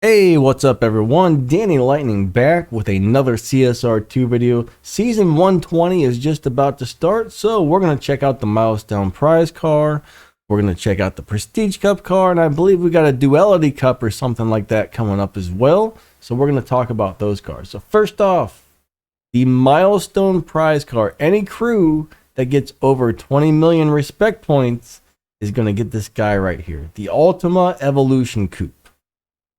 Hey, what's up everyone? Danny Lightning back with another CSR2 video. Season 120 is just about to start, so we're going to check out the Milestone prize car. We're going to check out the Prestige Cup car, and I believe we got a Duality Cup or something like that coming up as well. So we're going to talk about those cars. So first off, the Milestone prize car. Any crew that gets over 20 million respect points is going to get this guy right here. The Ultima Evolution Coupe.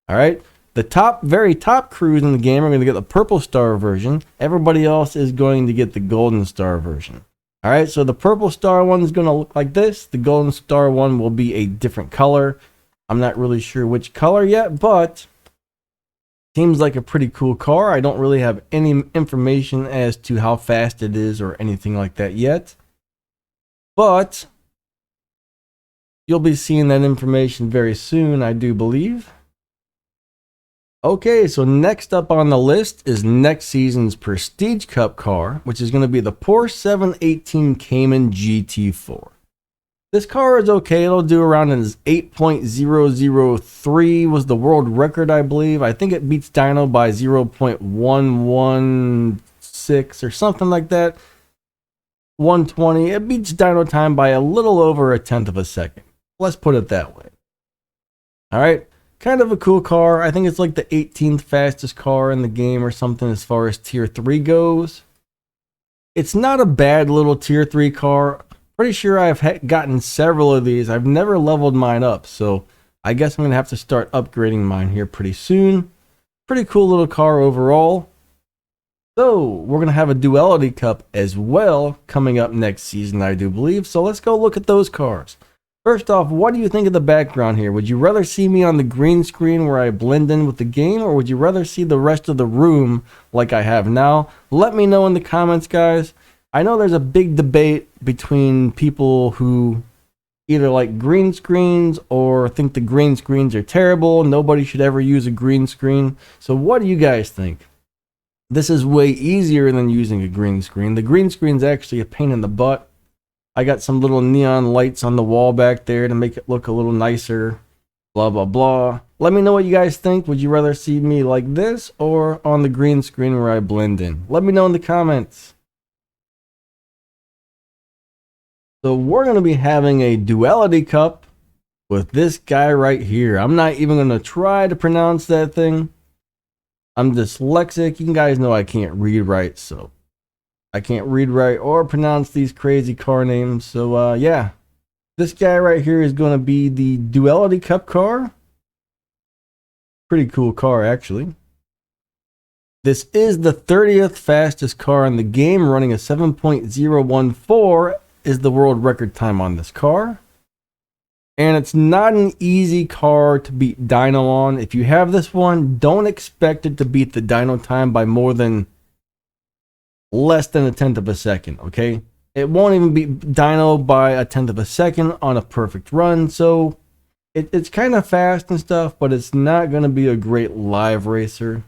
All right, the very top crews in the game are going to get the purple star version. Everybody else is going to get the golden star version. All right, so the purple star one is going to look like this. The golden star one will be a different color. I'm not really sure which color yet, but seems like a pretty cool car. I don't really have any information as to how fast it is or anything like that yet, but you'll be seeing that information very soon, I do believe. Okay, so next up on the list is next season's Prestige Cup car, which is going to be the Porsche 718 Cayman GT4. This car is okay. It'll do around as 8.003 was the world record, I believe. I think it beats Dyno by 0.116 or something like that. 120. It beats Dyno time by a little over a tenth of a second. Let's put it that way. All right. Kind of a cool car. I think it's like the 18th fastest car in the game or something as far as tier 3 goes. It's not a bad little tier 3 car. Pretty sure I've gotten several of these. I've never leveled mine up, so I guess I'm going to have to start upgrading mine here pretty soon. Pretty cool little car overall. So we're going to have a Duality Cup as well coming up next season, I do believe. So let's go look at those cars. First off, what do you think of the background here? Would you rather see me on the green screen where I blend in with the game, or would you rather see the rest of the room like I have now? Let me know in the comments, guys. I know there's a big debate between people who either like green screens or think the green screens are terrible. Nobody should ever use a green screen. So what do you guys think? This is way easier than using a green screen. The green screen's actually a pain in the butt. I got some little neon lights on the wall back there to make it look a little nicer. Blah, blah, blah. Let me know what you guys think. Would you rather see me like this or on the green screen where I blend in? Let me know in the comments. So we're going to be having a Duality Cup with this guy right here. I'm not even going to try to pronounce that thing. I'm dyslexic. You guys know I can't read right, so I can't read right or pronounce these crazy car names. So, yeah. This guy right here is going to be the Duality Cup car. Pretty cool car, actually. This is the 30th fastest car in the game. Running a 7.014 is the world record time on this car. And it's not an easy car to beat Dyno on. If you have this one, don't expect it to beat the Dyno time by more than less than a tenth of a second, okay? It won't even beat Dyno by a tenth of a second on a perfect run, so it's kind of fast and stuff, but it's not going to be a great live racer.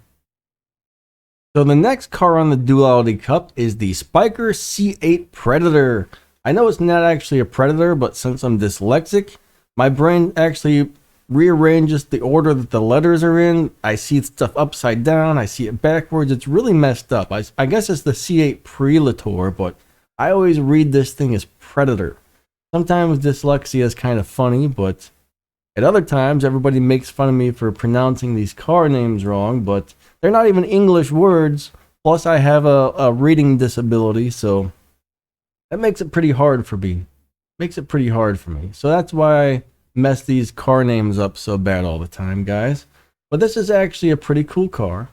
So the next car on the Duality Cup is the Spiker C8 Predator. I know it's not actually a Predator, but since I'm dyslexic, my brain actually rearranges the order that the letters are in. I see stuff upside down. I see it backwards. It's really messed up. I guess it's the C8 Prelator, but I always read this thing as Predator. Sometimes dyslexia is kind of funny, but at other times everybody makes fun of me for pronouncing these car names wrong, but they're not even English words. Plus I have a reading disability, so that makes it pretty hard for me. So that's why I mess these car names up so bad all the time, guys. But this is actually a pretty cool car.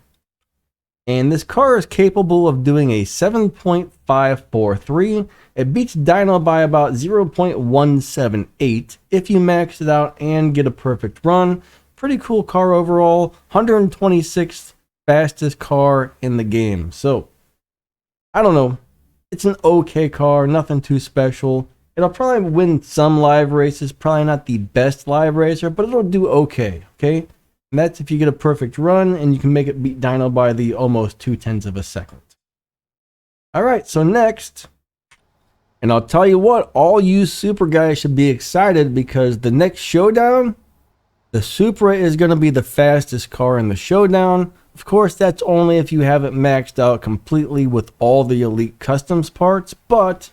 And this car is capable of doing a 7.543. It beats Dyno by about 0.178 if you max it out and get a perfect run. Pretty cool car overall. 126th fastest car in the game. So, I don't know. It's an okay car, nothing too special. It'll probably win some live races, probably not the best live racer, but it'll do okay, okay? And that's if you get a perfect run and you can make it beat Dyno by the almost 0.2 of a second. Alright, so next, and I'll tell you what, all you super guys should be excited because the next Showdown The Supra is going to be the fastest car in the Showdown. Of course, that's only if you have it maxed out completely with all the Elite Customs parts, but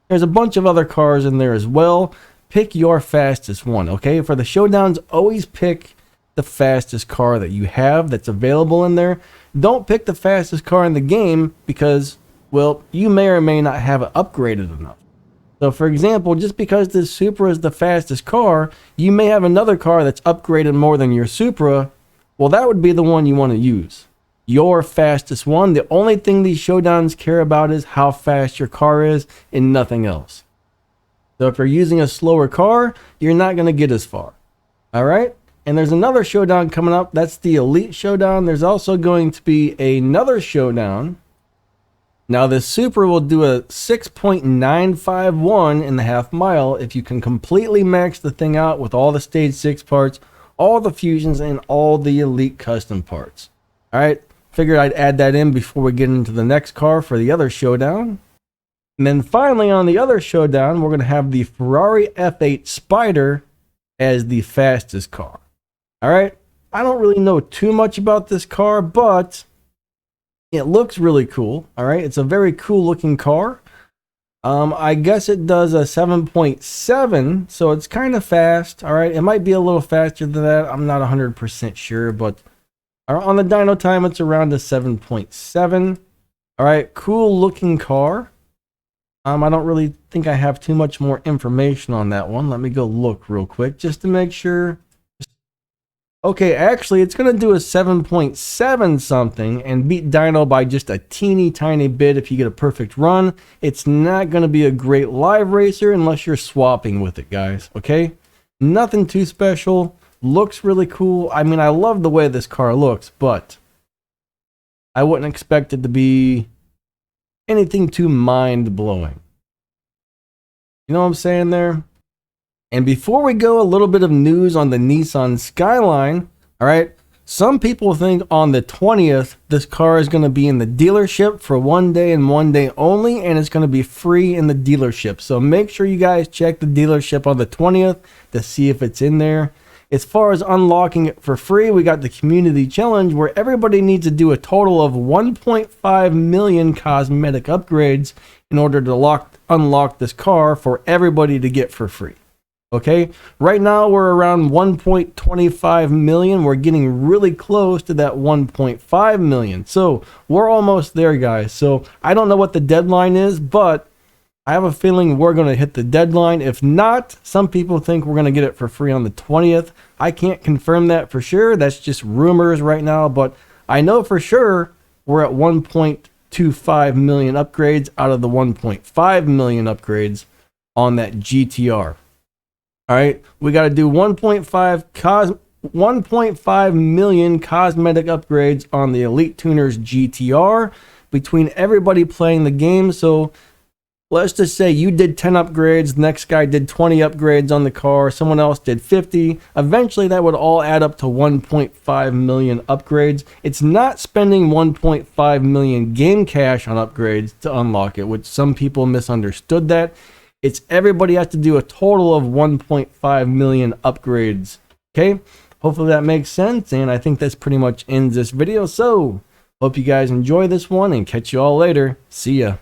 there's a bunch of other cars in there as well. Pick your fastest one, okay? For the Showdowns, always pick the fastest car that you have that's available in there. Don't pick the fastest car in the game because, well, you may or may not have it upgraded enough. So for example, just because this Supra is the fastest car, you may have another car that's upgraded more than your Supra. Well, that would be the one you want to use. Your fastest one. The only thing these Showdowns care about is how fast your car is and nothing else. So if you're using a slower car, you're not going to get as far. All right? And there's another Showdown coming up. That's the Elite Showdown. There's also going to be another Showdown. Now, this Supra will do a 6.951 in the half mile if you can completely max the thing out with all the Stage 6 parts, all the fusions, and all the Elite Custom parts. All right, figured I'd add that in before we get into the next car for the other Showdown. And then finally on the other Showdown, we're going to have the Ferrari F8 Spider as the fastest car. All right, I don't really know too much about this car, but it looks really cool. All right, it's a very cool looking car. I guess it does a 7.7, so it's kind of fast. All right, it might be a little faster than that. I'm not 100% sure, but on the dyno time, it's around a 7.7. All right, cool looking car. I don't really think I have too much more information on that one. Let me go look real quick just to make sure. Okay, actually, it's going to do a 7.7 something and beat dyno by just a teeny tiny bit if you get a perfect run. It's not going to be a great live racer unless you're swapping with it, guys. Okay? Nothing too special. Looks really cool. I mean, I love the way this car looks, but I wouldn't expect it to be anything too mind-blowing. You know what I'm saying there? And before we go, a little bit of news on the Nissan Skyline. All right, some people think on the 20th, this car is going to be in the dealership for 1 day and 1 day only, and it's going to be free in the dealership. So make sure you guys check the dealership on the 20th to see if it's in there. As far as unlocking it for free, we got the community challenge where everybody needs to do a total of 1.5 million cosmetic upgrades in order to unlock this car for everybody to get for free. Okay, right now we're around 1.25 million. We're getting really close to that 1.5 million. So we're almost there, guys. So I don't know what the deadline is, but I have a feeling we're going to hit the deadline. If not, some people think we're going to get it for free on the 20th. I can't confirm that for sure. That's just rumors right now, but I know for sure we're at 1.25 million upgrades out of the 1.5 million upgrades on that GTR. All right, we got to do 1.5 million cosmetic upgrades on the Elite Tuners GTR between everybody playing the game. So let's just say you did 10 upgrades, the next guy did 20 upgrades on the car, someone else did 50. Eventually, that would all add up to 1.5 million upgrades. It's not spending 1.5 million game cash on upgrades to unlock it, which some people misunderstood that. It's everybody has to do a total of 1.5 million upgrades. Okay, hopefully that makes sense, and I think that's pretty much ends this video. So hope you guys enjoy this one and catch you all later. See ya.